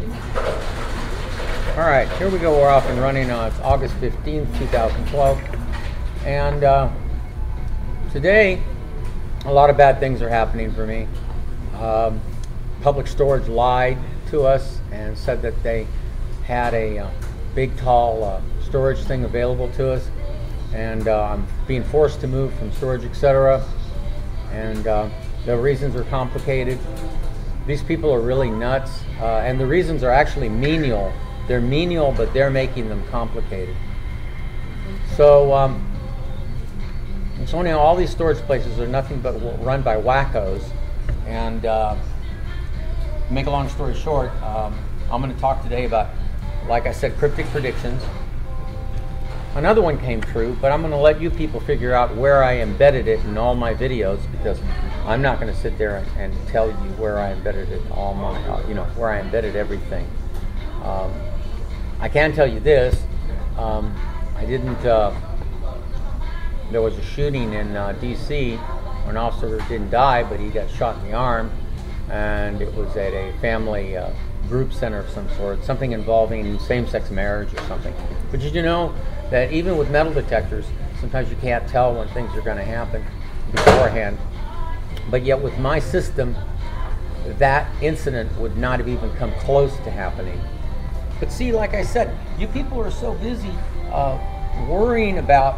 All right, here we go. We're off and running. It's August 15th, 2012. And today, a lot of bad things are happening for me. Public Storage lied to us and said that they had a big, tall storage thing available to us. And I'm being forced to move from storage, etc. And the reasons are complicated. These people are really nuts. And the reasons are actually menial. They're menial, but they're making them complicated. So, it's only all these storage places are nothing but run by wackos. And make a long story short, I'm going to talk today about, like I said, cryptic predictions. Another one came true, but I'm going to let you people figure out where I embedded it in all my videos, because I'm not going to sit there and tell you where I embedded it in all my, where I embedded everything. I can tell you this, I didn't, there was a shooting in DC where an officer didn't die, but he got shot in the arm, and it was at a family group center of some sort, something involving same-sex marriage or something. But did you know that even with metal detectors, sometimes you can't tell when things are going to happen beforehand? But yet with my system, that incident would not have even come close to happening. But see, like I said, you people are so busy worrying about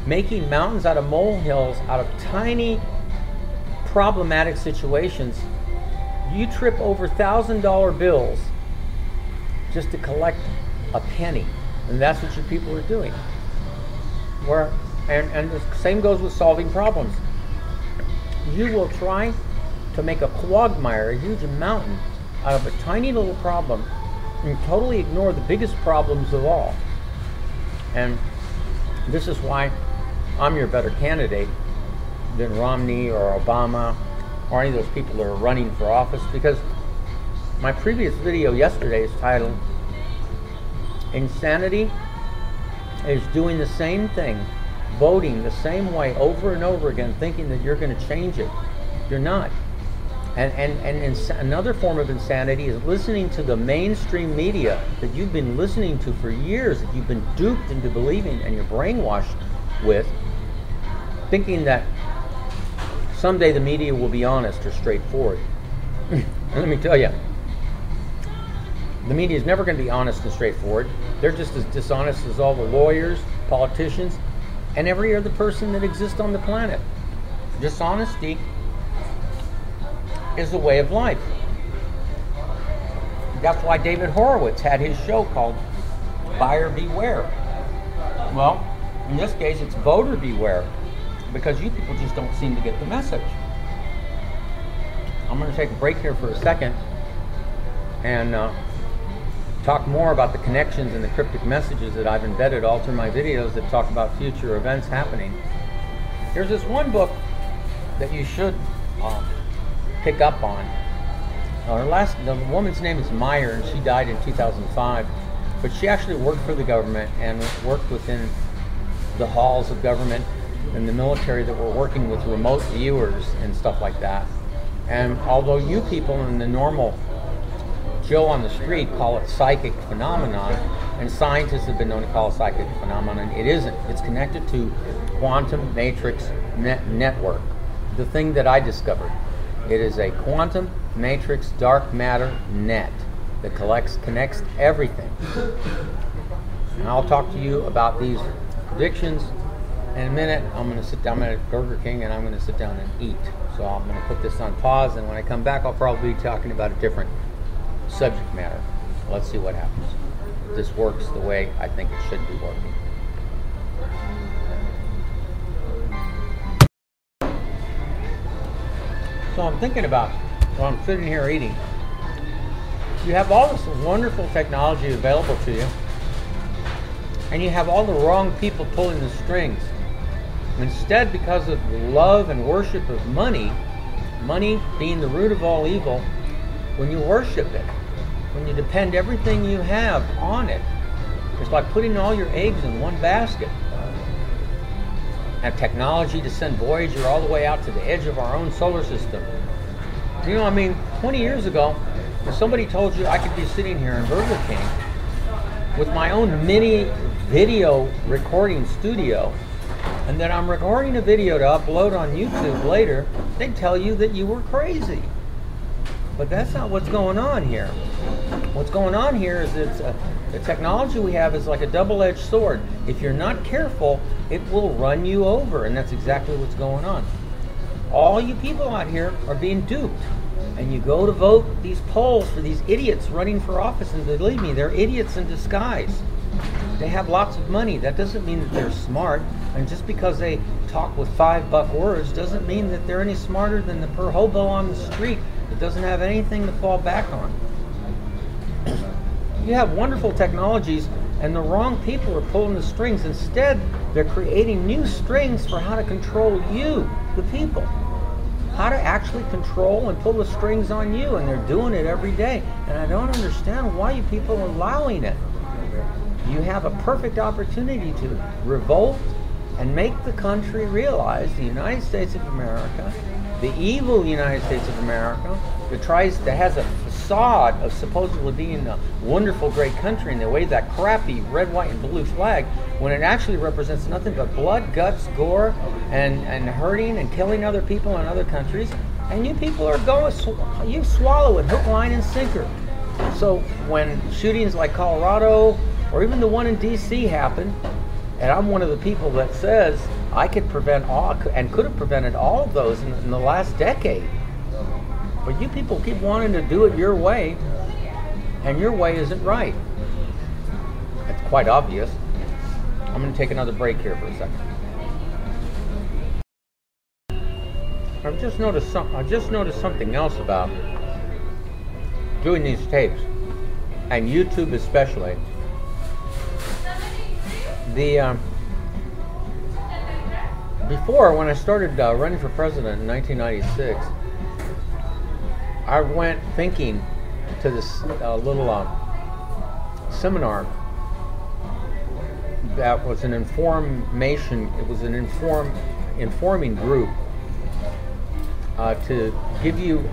making mountains out of molehills, out of tiny problematic situations. You trip over $1,000 bills just to collect a penny, and that's what you people are doing. And the same goes with solving problems. You will try to make a quagmire, a huge mountain, out of a tiny little problem, and totally ignore the biggest problems of all. And this is why I'm your better candidate than Romney or Obama or any of those people that are running for office, because my previous video yesterday is titled "Insanity is Doing the Same Thing, Voting the Same Way Over and Over Again, Thinking that you're going to change it." You're not. And another form of insanity is listening to the mainstream media that you've been listening to for years, that you've been duped into believing and you're brainwashed with, thinking that someday the media will be honest or straightforward. And let me tell you, the media is never going to be honest and straightforward. They're just as dishonest as all the lawyers, politicians, and every other person that exists on the planet. Dishonesty is the way of life. That's why David Horowitz had his show called Buyer Beware. Well, in this case, it's voter beware, because you people just don't seem to get the message. I'm going to take a break here for a second and talk more about the connections and the cryptic messages that I've embedded all through my videos that talk about future events happening. There's this one book that you should pick up on. The woman's name is Meyer, and she died in 2005, but she actually worked for the government and worked within the halls of government and the military that were working with remote viewers and stuff like that. And although you people in the normal Joe on the street call it psychic phenomenon, and scientists have been known to call it psychic phenomenon, it isn't. It's connected to quantum matrix network, the thing that I discovered. It is a quantum matrix dark matter net that connects everything. And I'll talk to you about these predictions in a minute. I'm going to sit down at Burger King and I'm going to sit down and eat. So I'm going to put this on pause, and when I come back I'll probably be talking about a different subject matter. Let's see what happens. If this works the way I think it should be working. So I'm thinking about, while I'm sitting here eating, you have all this wonderful technology available to you, and you have all the wrong people pulling the strings. Instead, because of the love and worship of money, money being the root of all evil, when you worship it, when you depend everything you have on it, it's like putting all your eggs in one basket. Have technology to send Voyager all the way out to the edge of our own solar system. You know, I mean, 20 years ago, If somebody told you I could be sitting here in Burger King with my own mini video recording studio, and then I'm recording a video to upload on YouTube later, they'd tell you that you were crazy. But that's not what's going on here. What's going on here is the technology we have is like a double-edged sword. If you're not careful, it will run you over, and that's exactly what's going on. All you people out here are being duped, and you go to vote these polls for these idiots running for office, and believe me, they're idiots in disguise. They have lots of money. That doesn't mean that they're smart, and just because they talk with $5 words doesn't mean that they're any smarter than the poor hobo on the street that doesn't have anything to fall back on. You have wonderful technologies, and the wrong people are pulling the strings. Instead, they're creating new strings for how to control you, the people. How to actually control and pull the strings on you, and they're doing it every day. And I don't understand why you people are allowing it. You have a perfect opportunity to revolt and make the country realize, the United States of America, the evil United States of America, that has a facade of supposedly being a wonderful, great country, and they wave that crappy red, white, and blue flag when it actually represents nothing but blood, guts, gore, and hurting and killing other people in other countries. And you people are going, you swallow it hook, line, and sinker. So when shootings like Colorado or even the one in DC happen, and I'm one of the people that says I could prevent all, and could have prevented all of those in the last decade. But you people keep wanting to do it your way, and your way isn't right. It's quite obvious. I'm going to take another break here for a second. I just noticed something else about doing these tapes, and YouTube especially. Before, when I started running for president in 1996, I went thinking to this little seminar that was an informing group to give you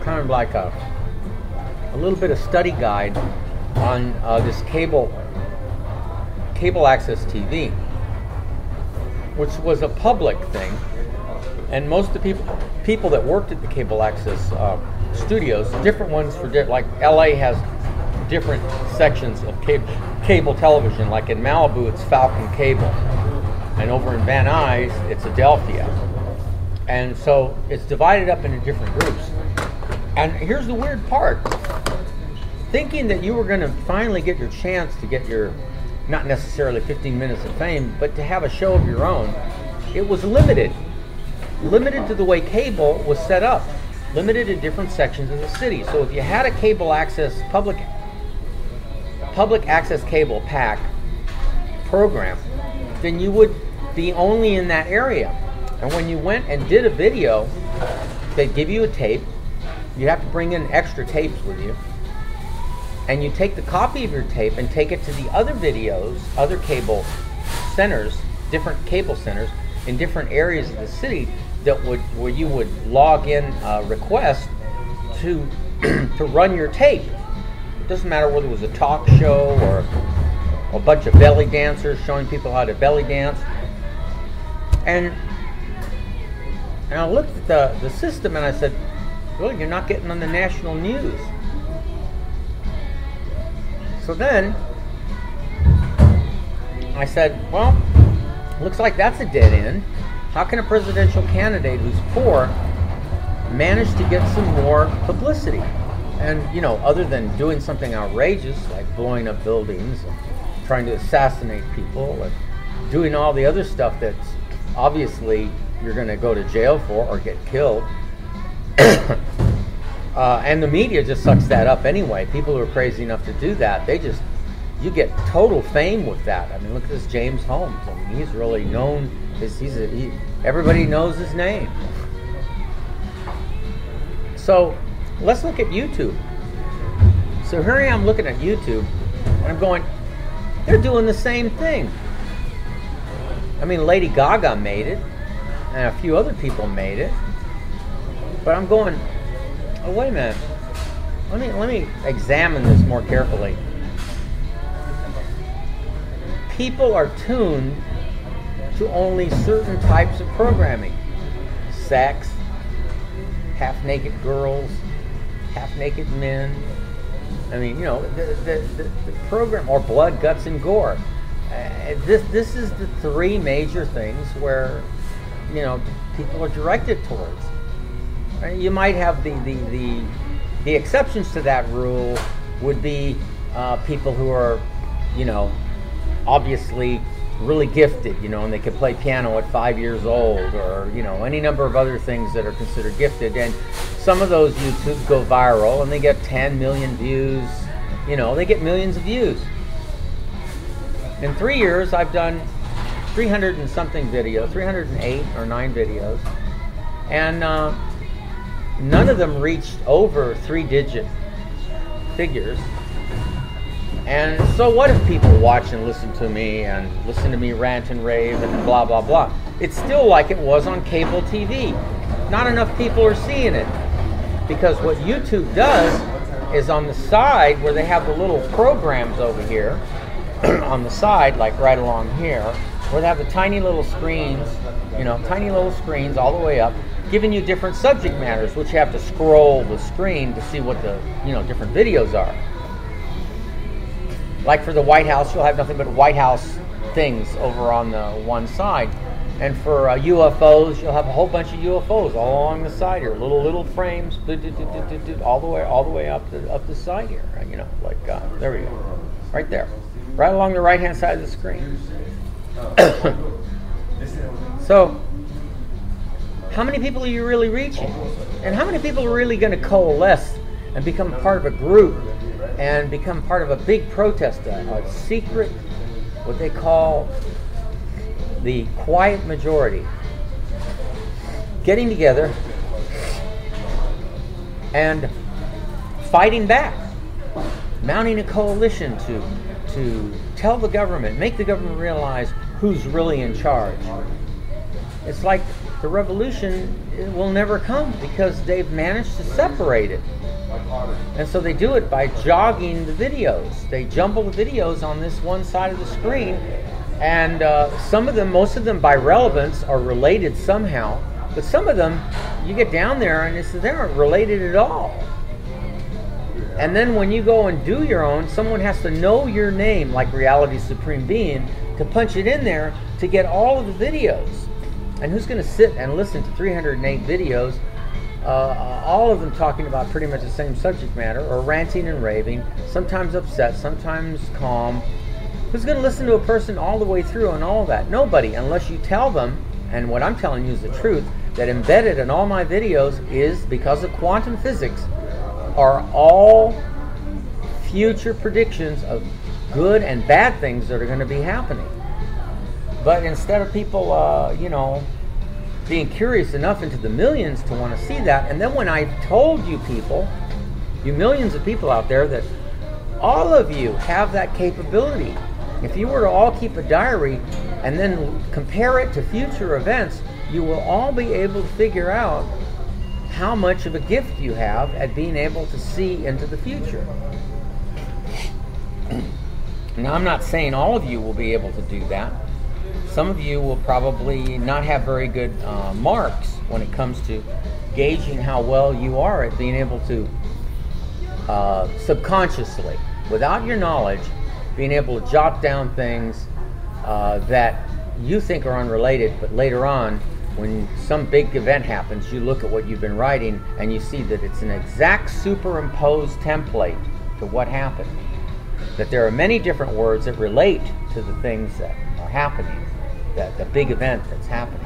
kind of like a little bit of study guide on this cable access TV, which was a public thing, and most of the people that worked at the cable access studios, different ones for like LA has different sections of cable television. Like in Malibu, it's Falcon Cable, and over in Van Nuys, it's Adelphia, and so it's divided up into different groups. And here's the weird part: thinking that you were going to finally get your chance to get your, not necessarily 15 minutes of fame, but to have a show of your own, it was limited to the way cable was set up, limited in different sections of the city. So if you had a cable access, public access cable pack program, then you would be only in that area. And when you went and did a video, they'd give you a tape. You have to bring in extra tapes with you. And you take the copy of your tape and take it to the other videos, other cable centers, different cable centers in different areas of the city where you would log in a request to run your tape. It doesn't matter whether it was a talk show or a bunch of belly dancers showing people how to belly dance. And I looked at the system and I said, well, you're not getting on the national news. So then I said, well, looks like that's a dead end. How can a presidential candidate who's poor manage to get some more publicity? And, you know, other than doing something outrageous like blowing up buildings and trying to assassinate people and doing all the other stuff that's obviously you're going to go to jail for or get killed. And the media just sucks that up anyway. People who are crazy enough to do that, you get total fame with that. I mean, look at this James Holmes. I mean, he's really known. Everybody knows his name. So let's look at YouTube. So here I am looking at YouTube, and I'm going, they're doing the same thing. I mean, Lady Gaga made it, and a few other people made it. But I'm going, oh, wait a minute. let me examine this more carefully. People are tuned to only certain types of programming. Sex, half-naked girls, half-naked men. I mean, you know, the program, or blood, guts, and gore. This is the three major things where, you know, people are directed towards. You might have the exceptions to that rule would be people who are, you know, obviously really gifted, you know, and they can play piano at 5 years old, or, you know, any number of other things that are considered gifted. And some of those YouTubes go viral and they get 10 million views, you know, they get millions of views. In 3 years, I've done 300 and something videos, 308 or 9 videos, and none of them reached over 3-digit figures. And so what if people watch and listen to me rant and rave and blah, blah, blah? It's still like it was on cable TV. Not enough people are seeing it. Because what YouTube does is on the side where they have the little programs over here, on the side, like right along here, where they have the tiny little screens, you know, tiny little screens all the way up, giving you different subject matters, which you have to scroll the screen to see what the, you know, different videos are. Like for the White House, you'll have nothing but White House things over on the one side. And for UFOs, you'll have a whole bunch of UFOs all along the side here, little frames, all the way up the side here. You know, like there we go, right there, right along the right-hand side of the screen. So, how many people are you really reaching? And how many people are really going to coalesce and become part of a group and become part of a big protest, a secret, what they call the quiet majority, getting together and fighting back, mounting a coalition to tell the government, make the government realize who's really in charge. It's like the revolution will never come because they've managed to separate it. And so they do it by jogging the videos. They jumble the videos on this one side of the screen, and some of them, most of them by relevance, are related somehow, but some of them, you get down there and they aren't related at all. And then when you go and do your own, someone has to know your name, like Reality Supreme Being, to punch it in there to get all of the videos. And who's going to sit and listen to 308 videos, all of them talking about pretty much the same subject matter, or ranting and raving, sometimes upset, sometimes calm? Who's going to listen to a person all the way through on all that? Nobody, unless you tell them, and what I'm telling you is the truth, that embedded in all my videos is, because of quantum physics, are all future predictions of good and bad things that are going to be happening. But instead of people, you know, being curious enough into the millions to want to see that, and then when I told you people, you millions of people out there, that all of you have that capability. If you were to all keep a diary and then compare it to future events, you will all be able to figure out how much of a gift you have at being able to see into the future. Now, I'm not saying all of you will be able to do that. Some of you will probably not have very good marks when it comes to gauging how well you are at being able to subconsciously, without your knowledge, being able to jot down things that you think are unrelated, but later on, when some big event happens, you look at what you've been writing and you see that it's an exact superimposed template to what happened. That there are many different words that relate to the things that are happening, the big event that's happening.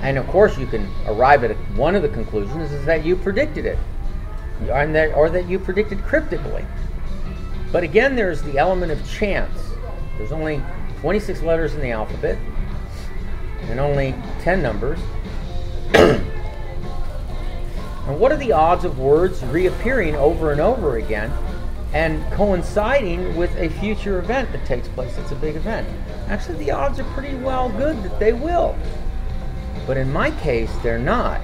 And of course you can arrive at one of the conclusions is that you predicted it, or that you predicted cryptically. But again, there's the element of chance. There's only 26 letters in the alphabet and only 10 numbers. And what are the odds of words reappearing over and over again and coinciding with a future event that takes place? It's a big event. Actually, the odds are pretty well good that they will. But in my case, they're not.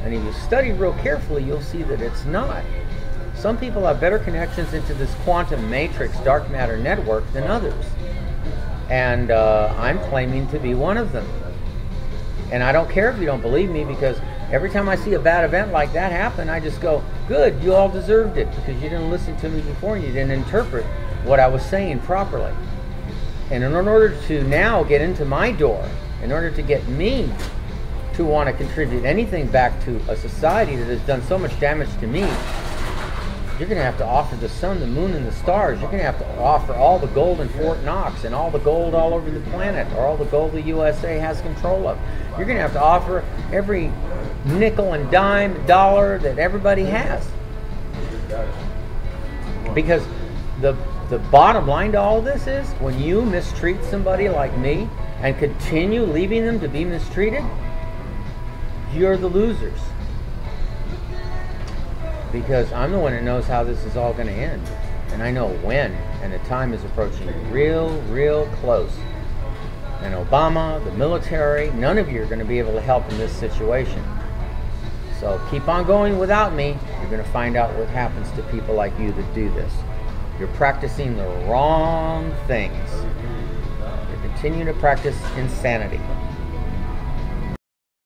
And if you study real carefully, you'll see that it's not. Some people have better connections into this quantum matrix dark matter network than others. And I'm claiming to be one of them. And I don't care if you don't believe me, because every time I see a bad event like that happen, I just go, good, you all deserved it, because you didn't listen to me before and you didn't interpret what I was saying properly. And in order to now get into my door, in order to get me to want to contribute anything back to a society that has done so much damage to me, you're going to have to offer the sun, the moon, and the stars. You're going to have to offer all the gold in Fort Knox and all the gold all over the planet, or all the gold the USA has control of. You're going to have to offer every nickel and dime, dollar that everybody has. Because the bottom line to all of this is, when you mistreat somebody like me and continue leaving them to be mistreated, you're the losers. Because I'm the one that knows how this is all going to end. And I know when, and the time is approaching real close. And Obama, the military, none of you are going to be able to help in this situation. So keep on going without me. You're going to find out what happens to people like you that do this. You're practicing the wrong things. You're continuing to practice insanity.